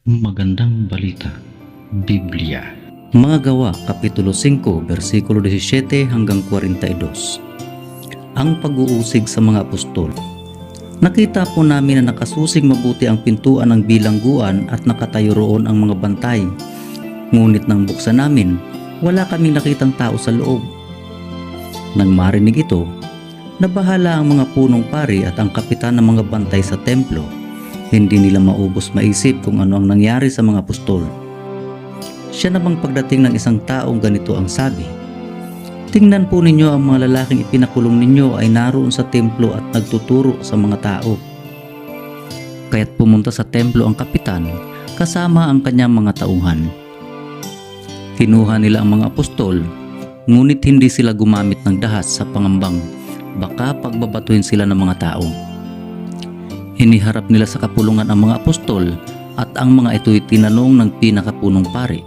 Magandang balita, Biblia. Mga Gawa, Kapitulo 5, versikulo 17 hanggang 42. Ang pag-uusig sa mga apostol. Nakita po namin na nakasusig mabuti ang pintuan ng bilangguan at nakatayo roon ang mga bantay. Ngunit nang buksan namin, wala kaming nakitang tao sa loob. Nang marinig ito, nabahala ang mga punong pari at ang kapitan ng mga bantay sa templo. Hindi nila maubos maisip kung ano ang nangyari sa mga apostol. Siya namang pagdating ng isang taong ganito ang sabi, "Tingnan po ninyo ang mga lalaking ipinakulong ninyo ay naroon sa templo at nagtuturo sa mga tao." Kaya't pumunta sa templo ang kapitan kasama ang kanyang mga tauhan. Kinuha nila ang mga apostol, ngunit hindi sila gumamit ng dahas sa pangambang baka pagbabatuhin sila ng mga tao. Iniharap nila sa kapulungan ang mga apostol at ang mga ito'y tinanong ng pinakapunong pari,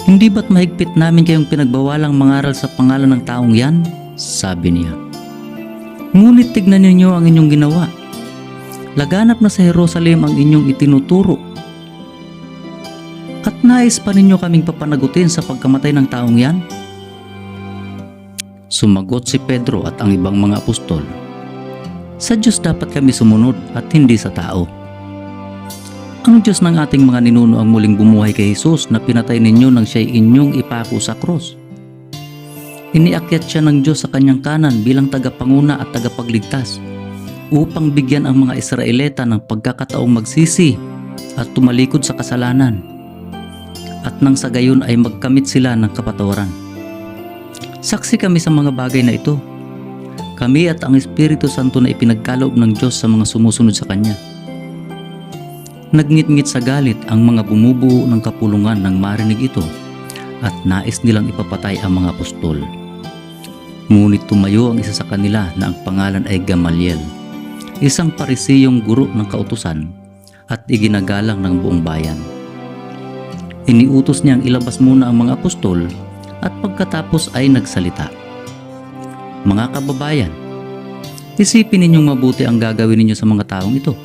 "Hindi ba't mahigpit namin kayong pinagbawalang mangaral sa pangalan ng taong yan?" sabi niya. "Ngunit tignan ninyo ang inyong ginawa. Laganap na sa Jerusalem ang inyong itinuturo. At nais pa ninyo kaming papanagutin sa pagkamatay ng taong yan?" Sumagot si Pedro at ang ibang mga apostol, "Sa Diyos dapat kami sumunod at hindi sa tao. Ang Diyos ng ating mga ninuno ang muling bumuhay kay Jesus na pinatay ninyo nang siya'y inyong ipako sa krus. Iniakyat siya ng Diyos sa kanyang kanan bilang tagapanguna at tagapagligtas upang bigyan ang mga Israelita ng pagkakataong magsisi at tumalikod sa kasalanan, at nang sa gayon ay magkamit sila ng kapatawaran. Saksi kami sa mga bagay na ito, kami at ang Espiritu Santo na ipinagkaloob ng Diyos sa mga sumusunod sa Kanya." Nagngit-ngit sa galit ang mga bumubuo ng kapulungan nang marinig ito at nais nilang ipapatay ang mga apostol. Ngunit tumayo ang isa sa kanila na ang pangalan ay Gamaliel, isang parisiyong guro ng kautusan at iginagalang ng buong bayan. Iniutos niyang ilabas muna ang mga apostol at pagkatapos ay nagsalita, "Mga kababayan, isipin ninyong mabuti ang gagawin ninyo sa mga taong ito.